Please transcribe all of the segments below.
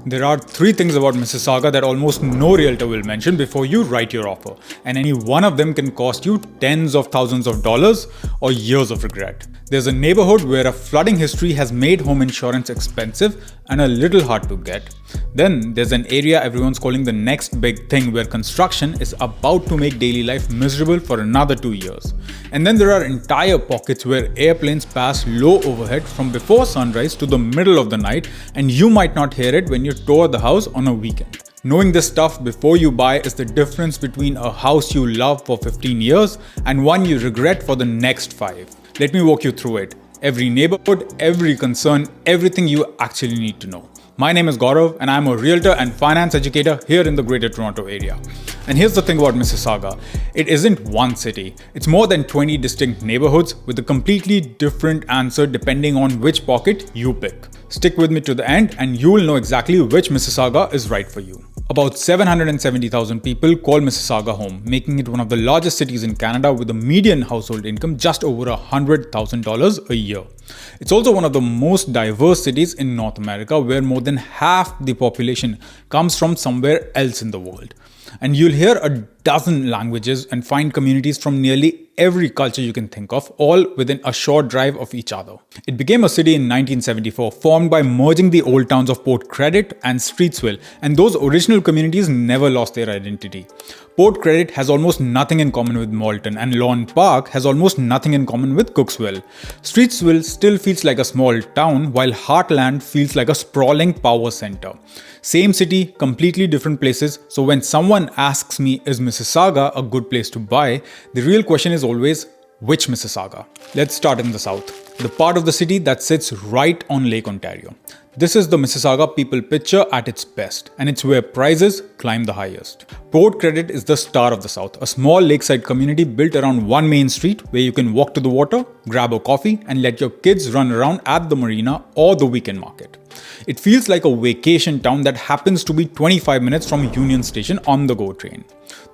There are three things about Mississauga that almost no realtor will mention before you write your offer, and any one of them can cost you tens of thousands of dollars or years of regret. There's a neighborhood where a flooding history has made home insurance expensive and a little hard to get. Then there's an area everyone's calling the next big thing where construction is about to make daily life miserable for another 2 years. And then there are entire pockets where airplanes pass low overhead from before sunrise to the middle of the night, and you might not hear it when you tour the house on a weekend. Knowing this stuff before you buy is the difference between a house you love for 15 years and one you regret for the next 5. Let me walk you through it. Every neighborhood, every concern, everything you actually need to know. My name is Gaurav and I'm a realtor and finance educator here in the Greater Toronto area. And here's the thing about Mississauga. It isn't one city. It's more than 20 distinct neighborhoods with a completely different answer depending on which pocket you pick. Stick with me to the end and you'll know exactly which Mississauga is right for you. About 770,000 people call Mississauga home, making it one of the largest cities in Canada with a median household income just over $100,000 a year. It's also one of the most diverse cities in North America, where more than half the population comes from somewhere else in the world. And you'll hear a dozen languages and find communities from nearly every culture you can think of, all within a short drive of each other. It became a city in 1974, formed by merging the old towns of Port Credit and Streetsville, and those original communities never lost their identity. Port Credit has almost nothing in common with Malton, and Lawn Park has almost nothing in common with Cooksville. Streetsville still feels like a small town, while Heartland feels like a sprawling power center. Same city, completely different places, so when someone asks me, is Mississauga a good place to buy, the real question is always, which Mississauga? Let's start in the south, the part of the city that sits right on Lake Ontario. This is the Mississauga people picture at its best, and it's where prices climb the highest. Port Credit is the star of the south, a small lakeside community built around one main street where you can walk to the water, grab a coffee, and let your kids run around at the marina or the weekend market. It feels like a vacation town that happens to be 25 minutes from Union Station on the GO train.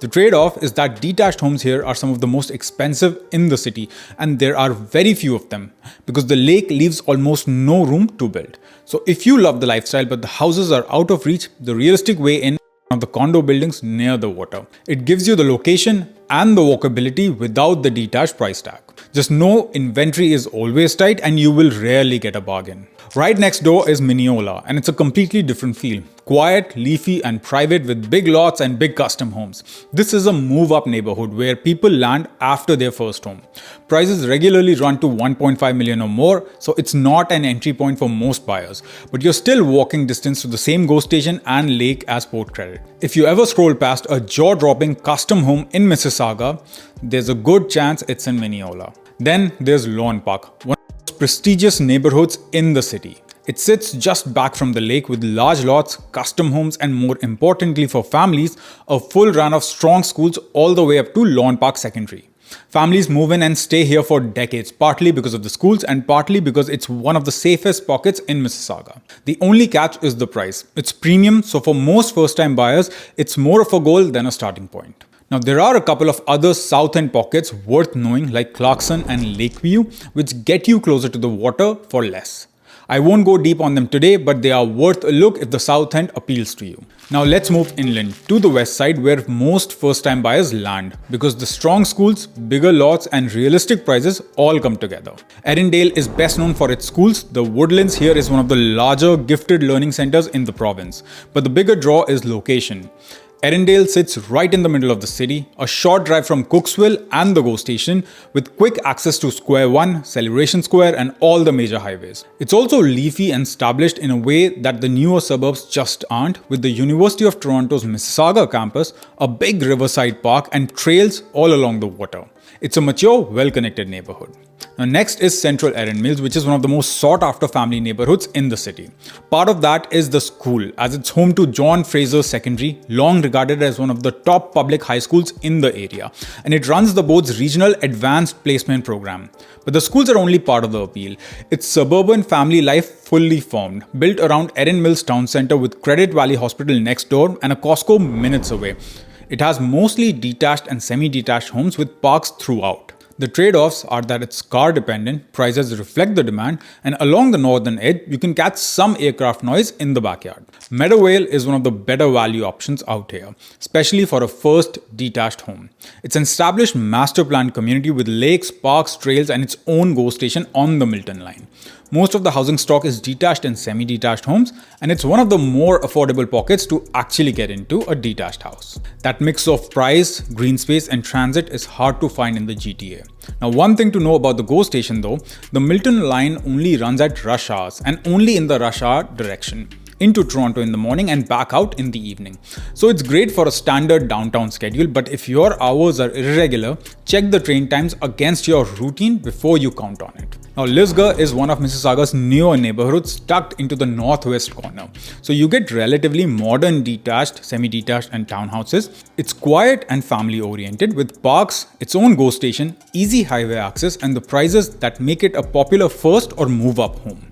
The trade-off is that detached homes here are some of the most expensive in the city, and there are very few of them because the lake leaves almost no room to build. So if you love the lifestyle but the houses are out of reach, the realistic way in of the condo buildings near the water. It gives you the location and the walkability without the detached price tag. Just know inventory is always tight and you will rarely get a bargain. Right next door is Mineola, and it's a completely different feel. Quiet, leafy and private with big lots and big custom homes. This is a move-up neighborhood where people land after their first home. Prices regularly run to 1.5 million or more, so it's not an entry point for most buyers. But you're still walking distance to the same GO station and lake as Port Credit. If you ever scroll past a jaw-dropping custom home in Mississauga, there's a good chance it's in Mineola. Then there's Lawn Park, one of the most prestigious neighborhoods in the city. It sits just back from the lake with large lots, custom homes, and more importantly for families, a full run of strong schools all the way up to Lawn Park Secondary. Families move in and stay here for decades, partly because of the schools and partly because it's one of the safest pockets in Mississauga. The only catch is the price. It's premium, so for most first-time buyers, it's more of a goal than a starting point. Now, there are a couple of other south end pockets worth knowing, like Clarkson and Lakeview, which get you closer to the water for less. I won't go deep on them today, but they are worth a look if the south end appeals to you. Now let's move inland to the west side where most first-time buyers land, because the strong schools, bigger lots and realistic prices all come together. Erindale is best known for its schools. The Woodlands here is one of the larger gifted learning centers in the province, but the bigger draw is location. Erindale sits right in the middle of the city, a short drive from Cooksville and the GO station, with quick access to Square 1, Celebration Square and all the major highways. It's also leafy and established in a way that the newer suburbs just aren't, with the University of Toronto's Mississauga campus, a big riverside park and trails all along the water. It's a mature, well-connected neighborhood. Now next is Central Erin Mills, which is one of the most sought-after family neighborhoods in the city. Part of that is the school, as it's home to John Fraser Secondary, long regarded as one of the top public high schools in the area, and it runs the board's regional advanced placement program. But the schools are only part of the appeal. It's suburban family life fully formed, built around Erin Mills Town Centre with Credit Valley Hospital next door and a Costco minutes away. It has mostly detached and semi-detached homes with parks throughout. The trade-offs are that it's car dependent, prices reflect the demand, and along the northern edge, you can catch some aircraft noise in the backyard. Meadowvale is one of the better value options out here, especially for a first detached home. It's an established master planned community with lakes, parks, trails, and its own GO station on the Milton line. Most of the housing stock is detached and semi-detached homes, and it's one of the more affordable pockets to actually get into a detached house. That mix of price, green space, and transit is hard to find in the GTA. Now, one thing to know about the GO station though, the Milton line only runs at rush hours and only in the rush hour direction, into Toronto in the morning and back out in the evening. So it's great for a standard downtown schedule, but if your hours are irregular, check the train times against your routine before you count on it. Now, Lisgar is one of Mississauga's newer neighborhoods tucked into the northwest corner. So you get relatively modern detached, semi-detached and townhouses. It's quiet and family oriented with parks, its own GO station, easy highway access and the prices that make it a popular first or move up home.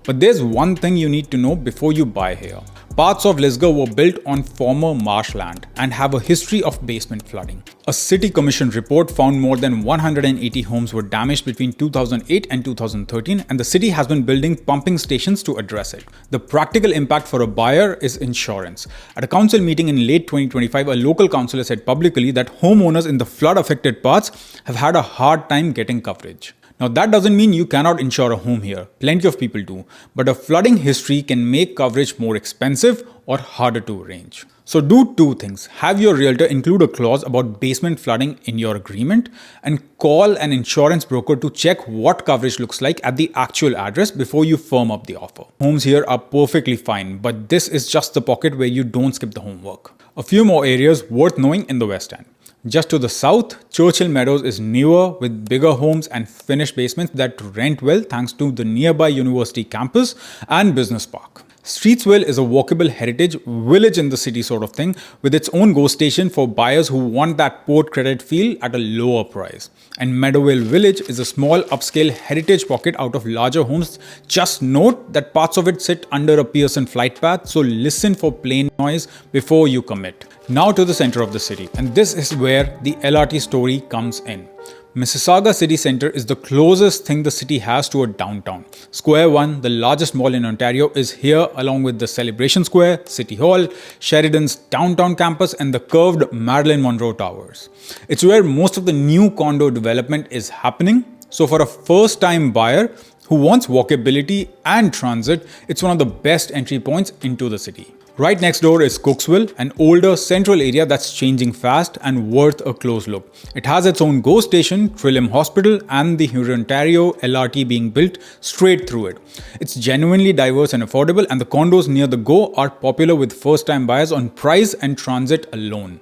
But there's one thing you need to know before you buy here. Parts of Lisgar were built on former marshland and have a history of basement flooding. A city commission report found more than 180 homes were damaged between 2008 and 2013, and the city has been building pumping stations to address it. The practical impact for a buyer is insurance. At a council meeting in late 2025, a local councillor said publicly that homeowners in the flood-affected parts have had a hard time getting coverage. Now, that doesn't mean you cannot insure a home here. Plenty of people do. But a flooding history can make coverage more expensive or harder to arrange. So do two things. Have your realtor include a clause about basement flooding in your agreement and call an insurance broker to check what coverage looks like at the actual address before you firm up the offer. Homes here are perfectly fine, but this is just the pocket where you don't skip the homework. A few more areas worth knowing in the West End. Just to the south, Churchill Meadows is newer with bigger homes and finished basements that rent well thanks to the nearby university campus and business park. Streetsville is a walkable heritage village in the city sort of thing with its own GO station for buyers who want that port credit feel at a lower price. And Meadowvale Village is a small upscale heritage pocket out of larger homes. Just note that parts of it sit under a Pearson flight path, so listen for plane noise before you commit. Now to the center of the city, and this is where the LRT story comes in. Mississauga city centre is the closest thing the city has to a downtown. Square One, the largest mall in Ontario, is here along with the Celebration Square, City Hall, Sheridan's downtown campus and the curved Marilyn Monroe Towers. It's where most of the new condo development is happening. So for a first-time buyer who wants walkability and transit, it's one of the best entry points into the city. Right next door is Cooksville, an older central area that's changing fast and worth a close look. It has its own GO station, Trillium Hospital, and the Ontario LRT being built straight through it. It's genuinely diverse and affordable, and the condos near the GO are popular with first-time buyers on price and transit alone.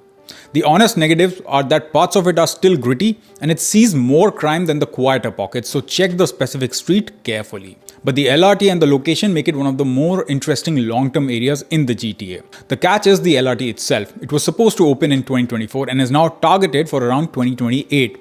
The honest negatives are that parts of it are still gritty and it sees more crime than the quieter pockets, so check the specific street carefully. But the LRT and the location make it one of the more interesting long-term areas in the GTA. The catch is the LRT itself. It was supposed to open in 2024 and is now targeted for around 2028.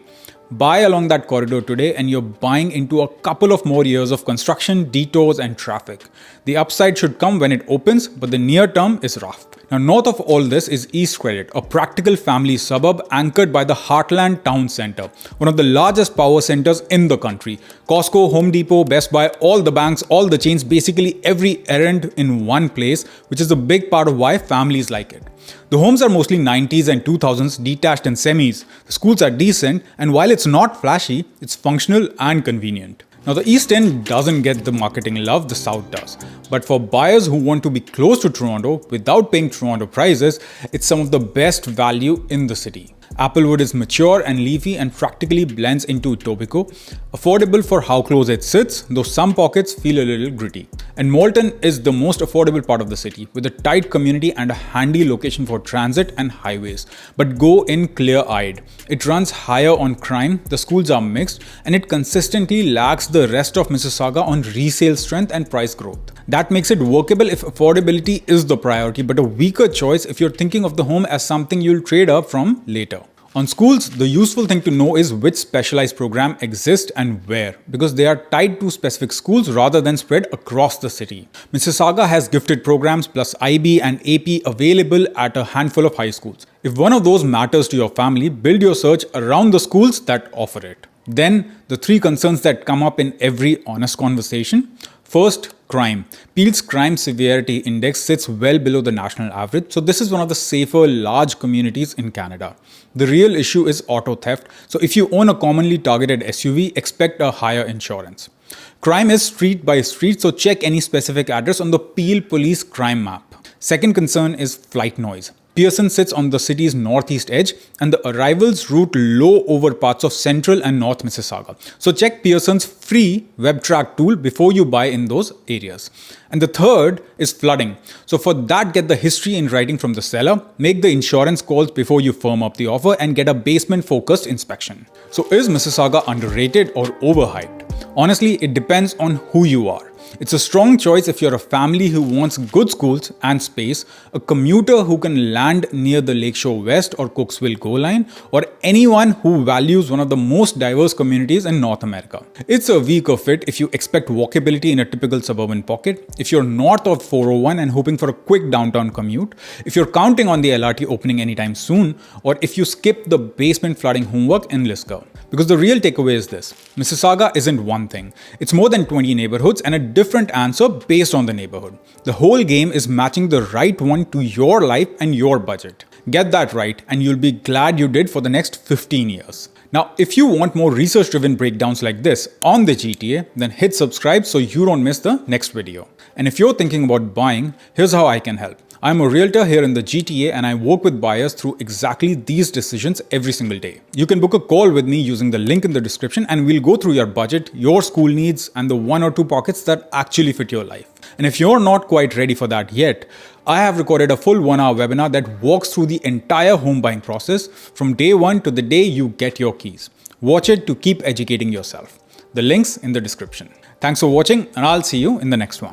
Buy along that corridor today and you're buying into a couple of more years of construction, detours and traffic. The upside should come when it opens, but the near term is rough. Now, north of all this is East Credit, a practical family suburb anchored by the Heartland Town Centre, one of the largest power centres in the country. Costco, Home Depot, Best Buy, all the banks, all the chains, basically every errand in one place, which is a big part of why families like it. The homes are mostly 90s and 2000s, detached and semis. The schools are decent, and while it's not flashy, it's functional and convenient. Now, the East End doesn't get the marketing love the South does. But for buyers who want to be close to Toronto without paying Toronto prices, it's some of the best value in the city. Applewood is mature and leafy and practically blends into Etobicoke, affordable for how close it sits, though some pockets feel a little gritty. And Malton is the most affordable part of the city, with a tight community and a handy location for transit and highways. But go in clear-eyed. It runs higher on crime, the schools are mixed, and it consistently lags the rest of Mississauga on resale strength and price growth. That makes it workable if affordability is the priority, but a weaker choice if you're thinking of the home as something you'll trade up from later. On schools, the useful thing to know is which specialized program exists and where, because they are tied to specific schools rather than spread across the city. Mississauga has gifted programs plus IB and AP available at a handful of high schools. If one of those matters to your family, build your search around the schools that offer it. Then, the three concerns that come up in every honest conversation. First, crime. Peel's crime severity index sits well below the national average, so this is one of the safer large communities in Canada. The real issue is auto theft, so if you own a commonly targeted SUV, expect a higher insurance. Crime is street by street, so check any specific address on the Peel Police crime map. Second concern is flight noise. Pearson sits on the city's northeast edge and the arrivals route low over parts of central and north Mississauga. So check Pearson's free WebTrack tool before you buy in those areas. And the third is flooding. So for that, get the history in writing from the seller, make the insurance calls before you firm up the offer, and get a basement focused inspection. So is Mississauga underrated or overhyped? Honestly, it depends on who you are. It's a strong choice if you're a family who wants good schools and space, a commuter who can land near the Lakeshore West or Cooksville Go Line, or anyone who values one of the most diverse communities in North America. It's a weaker fit if you expect walkability in a typical suburban pocket, if you're north of 401 and hoping for a quick downtown commute, if you're counting on the LRT opening anytime soon, or if you skip the basement flooding homework in Lisgar. Because the real takeaway is this: Mississauga isn't one thing. It's more than 20 neighborhoods and a different answer based on the neighborhood. The whole game is matching the right one to your life and your budget. Get that right and you'll be glad you did for the next 15 years. Now, if you want more research-driven breakdowns like this on the GTA, then hit subscribe so you don't miss the next video. And if you're thinking about buying, here's how I can help. I'm a realtor here in the GTA and I work with buyers through exactly these decisions every single day. You can book a call with me using the link in the description and we'll go through your budget, your school needs, and the 1 or 2 pockets that actually fit your life. And if you're not quite ready for that yet, I have recorded a full 1-hour webinar that walks through the entire home buying process from day 1 to the day you get your keys. Watch it to keep educating yourself. The link's in the description. Thanks for watching and I'll see you in the next one.